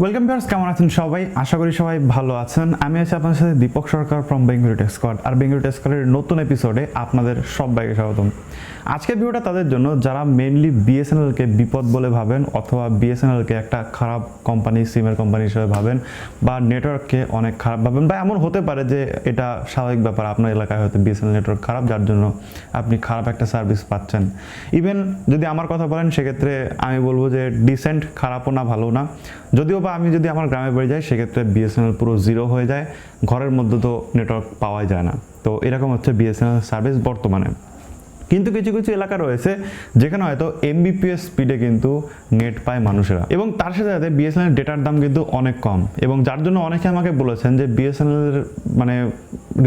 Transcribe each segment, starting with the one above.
Welcome viewers, কেমন আছেন সবাই? আশা করি সবাই ভালো আছেন। আমি আছি আপনাদের সাথে দীপক সরকার ফ্রম বেঙ্গলি টেক্সquad। আর বেঙ্গলি টেক্সquadের নতুন এপিসোডে আপনাদের সবাইকে স্বাগতম। আজকের ভিডিওটা তাদের জন্য যারা মেইনলি বিএসএনএলকে বিপদ বলে ভাবেন, অথবা বিএসএনএলকে একটা খারাপ কোম্পানি, সিমের কোম্পানি হিসেবে ভাবেন, বা নেটওয়ার্ককে অনেক খারাপ ভাবেন, বা এমন হতে পারে যে এটা স্বাভাবিক ব্যাপার, আপনার এলাকায় হয়তো বিএসএনএল নেটওয়ার্ক খারাপ, যার জন্য আপনি খারাপ একটা সার্ভিস পাচ্ছেন। ইভেন যদি আমার কথা বলেন, সেক্ষেত্রে আমি বলবো যে ডিসেন্ট, খারাপও না ভালো না। যদিও বা আমি যদি আমার গ্রামে বেড়ে যাই, সেক্ষেত্রে বিএসএনএল পুরো জিরো হয়ে যায়, ঘরের মধ্যে তো নেটওয়ার্ক পাওয়াই যায় না। তো এরকম হচ্ছে বিএসএনএল সার্ভিস বর্তমানে। কিন্তু কিছু কিছু এলাকা রয়েছে যেখানে হয়তো এমবিপিএস স্পিডে কিন্তু নেট পায় মানুষেরা, এবং তার সাথে সাথে বিএসএনএল ডেটার দাম কিন্তু অনেক কম, এবং যার জন্য অনেকে আমাকে বলেছেন যে বিএসএনএল মানে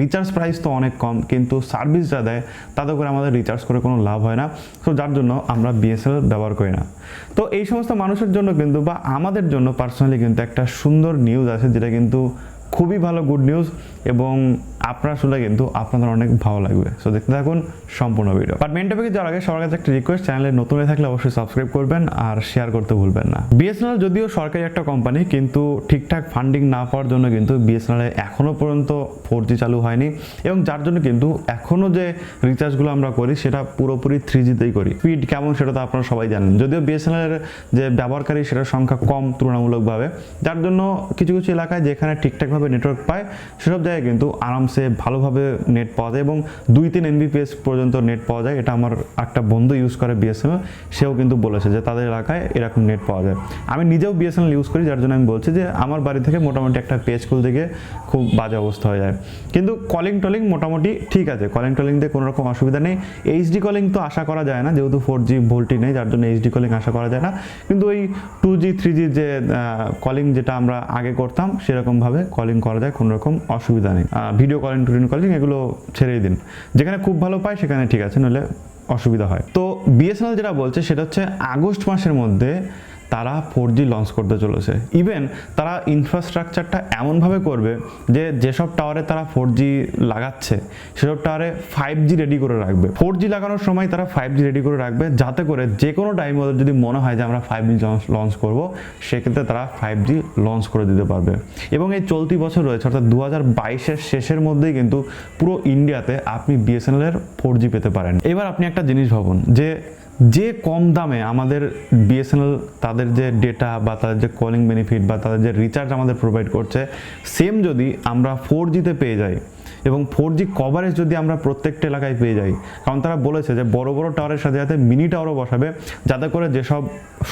রিচার্জ প্রাইস তো অনেক কম, কিন্তু সার্ভিস যা দেয় তাতে করে আমাদের রিচার্জ করে কোনো লাভ হয় না। তো যার জন্য আমরা বিএসএনএল ব্যবহার করি না। তো এই সমস্ত মানুষের জন্য কিন্তু, বা আমাদের জন্য পার্সোনালি কিন্তু একটা সুন্দর নিউজ আছে, যেটা কিন্তু খুবই ভালো, গুড নিউজ, এবং আপনারা শুনলে কিন্তু আপনাদের অনেক ভালো লাগবে। সো দেখতে থাকুন সম্পূর্ণ ভিডিও। বাট মেন টপিকে যাওয়ার আগে সবার কাছে একটা রিকোয়েস্ট, চ্যানেলে নতুন হয়ে থাকলে অবশ্যই সাবস্ক্রাইব করবেন আর শেয়ার করতে ভুলবেন না। বিএসএনএল যদিও সরকারি একটা কোম্পানি, কিন্তু ঠিকঠাক ফান্ডিং না পাওয়ার জন্য কিন্তু বিএসএনএল এখনও পর্যন্ত 4G চালু হয়নি, এবং যার জন্য কিন্তু এখনও যে রিচার্জগুলো আমরা করি সেটা পুরোপুরি 3Gতেই করি। স্পিড কেমন সেটা তো আপনারা সবাই জানেন। যদিও বিএসএনএল যে ব্যবহারকারী সেটার সংখ্যা কম তুলনামূলকভাবে, যার জন্য কিছু কিছু এলাকায় যেখানে ঠিকঠাকভাবে নেটওয়ার্ক পায় সেসব জায়গায় কিন্তু আরামসে ভালোভাবে নেট পাওয়া যায়, এবং 2-3 MBPS পর্যন্ত নেট পাওয়া যায়। এটা আমার একটা বন্ধু ইউজ করে বিএসএনএল, সেও কিন্তু বলেছে যে তাদের এলাকায় এরকম নেট পাওয়া যায়। আমি নিজেও বিএসএনএল ইউজ করি, যার জন্য আমি বলছি যে আমার বাড়ি থেকে মোটামুটি একটা পেজ খুলতে গিয়ে খুব বাজে অবস্থা হয়ে যায়। কিন্তু কলিং টলিং মোটামুটি ঠিক আছে, কলিং টলিং দিয়ে কোনো রকম অসুবিধা নেই। এইচডি কলিং তো আশা করা যায় না, যেহেতু 4G ভোল্টি নেই, যার জন্য এইচডি কলিং আশা করা যায় না। কিন্তু ওই 2G 3G যে কলিং যেটা আমরা আগে করতাম, সেরকমভাবে কলিং করা যায়, কোনো রকম অসুবিধা নেই। ভিডিও কলিং, টুরিন কলিং এগুলো ছেড়েই দিন, যেখানে খুব ভালো পায় সেখানে ঠিক আছে, নইলে অসুবিধা হয়। তো বিএসএনএল যেটা বলছে সেটা হচ্ছে আগস্ট মাসের মধ্যে তারা 4G লঞ্চ করতে চলেছে। ইভেন তারা ইনফ্রাস্ট্রাকচারটা এমনভাবে করবে যে যেসব টাওয়ারে তারা 4G লাগাচ্ছে সেসব টাওয়ারে 5G রেডি করে রাখবে। 4G লাগানোর সময় তারা 5G রেডি করে রাখবে, যাতে করে যে কোনো টাইমে ওদের যদি মনে হয় যে আমরা 5G লঞ্চ করব, সেক্ষেত্রে তারা 5G লঞ্চ করে দিতে পারবে। এবং এই চলতি বছর রয়েছে, অর্থাৎ 2022-এর শেষের মধ্যেই কিন্তু পুরো ইন্ডিয়াতে আপনি বিএসএনএল-এর 4G পেতে পারেন। এবার আপনি একটা জিনিস ভাবুন, যে কম দামে আমাদের বিএসএনএল তাদের যে ডেটা বা তাদের যে কলিং বেনিফিট বা তাদের যে রিচার্জ আমাদের প্রোভাইড করছে, সেম যদি আমরা 4Gতে পেয়ে যাই, এবং 4G কভারেজ যদি আমরা প্রত্যেকটা এলাকায় পেয়ে যাই, কারণ তারা বলেছে যে বড় বড় টাওয়ারের সাথে সাথে মিনি টাওয়ারও বসাবে, যাতে করে যেসব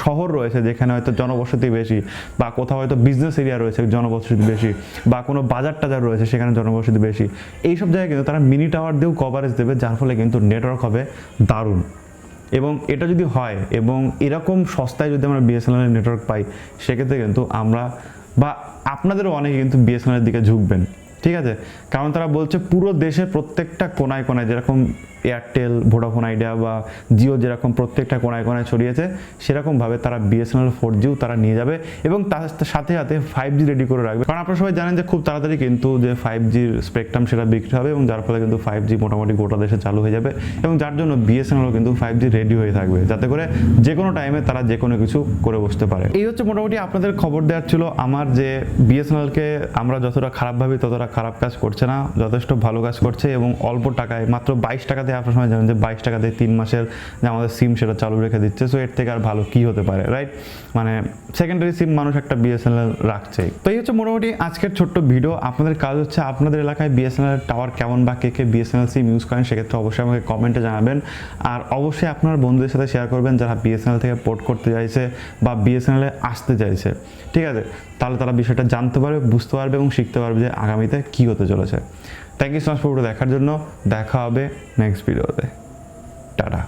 শহর রয়েছে যেখানে হয়তো জনবসতি বেশি, বা কোথাও হয়তো বিজনেস এরিয়া রয়েছে জনবসতি বেশি, বা কোনো বাজার টাজার রয়েছে সেখানে জনবসতি বেশি, এইসব জায়গায় কিন্তু তারা মিনি টাওয়ার দিয়েও কভারেজ দেবে, যার ফলে কিন্তু নেটওয়ার্ক হবে দারুণ। এবং এটা যদি হয় এবং এরকম সস্তায় যদি আমরা বিএসএনএল নেটওয়ার্ক পাই, সেক্ষেত্রে কিন্তু আমরা বা আপনাদেরও অনেকে কিন্তু বিএসএনএলের দিকে ঝুঁকবেন, ঠিক আছে? কারণ তারা বলছে পুরো দেশের প্রত্যেকটা কোনায় কোনায়, যেরকম এয়ারটেল, ভোডাফোন আইডিয়া বা জিও যেরকম প্রত্যেকটা কোনায় কোনায় ছড়িয়েছে, সেরকমভাবে তারা বিএসএনএল 4Gও তারা নিয়ে যাবে, এবং তার সাথে সাথে 5G রেডি করে রাখবে। কারণ আপনারা সবাই জানেন যে খুব তাড়াতাড়ি কিন্তু যে 5Gর স্পেকট্রাম সেটা বিক্রি হবে, এবং যার ফলে কিন্তু 5G মোটামুটি গোটা দেশে চালু হয়ে যাবে, এবং যার জন্য বিএসএনএলও কিন্তু 5G রেডি হয়ে থাকবে, যাতে করে যে কোনো টাইমে তারা যে কোনো কিছু করে বসতে পারে। এই হচ্ছে মোটামুটি আপনাদের খবর দেওয়ার ছিল আমার, যে বিএসএনএলকে আমরা যতটা খারাপ ভাবি ততটা খারাপ কাজ করছে না, যথেষ্ট ভালো কাজ করছে, এবং অল্প টাকায়, মাত্র 22 টাকাতে আপনার সময় জানেন যে 22 টাকাতে 3 মাসের যে আমাদের সিম সেটা চালু রেখে দিচ্ছে। সো এর থেকে আর ভালো কি হতে পারে, রাইট? মানে সেকেন্ডারি সিম মানুষ একটা বিএসএনএল রাখছেই। তো এই হচ্ছে মোটামুটি আজকের ছোট্ট ভিডিও। আপনাদের কাজ হচ্ছে আপনাদের এলাকায় বিএসএনএল টাওয়ার কেমন, বা কে কে বিএসএনএল সিম ইউজ করেন, সেক্ষেত্রে অবশ্যই আমাকে কমেন্টে জানাবেন। আর অবশ্যই আপনার বন্ধুদের সাথে শেয়ার করবেন যারা বিএসএনএল থেকে পোর্ট করতে চাইছে বা বিএসএনএল আসতে চাইছে, ঠিক আছে? তাহলে তারা বিষয়টা জানতে পারবে, বুঝতে পারবে এবং শিখতে পারবে যে আগামীতে কী হতে চলেছে। Thank you so much for video দেখার জন্য। দেখা হবে নেক্সট ভিডিওতে। টাটা।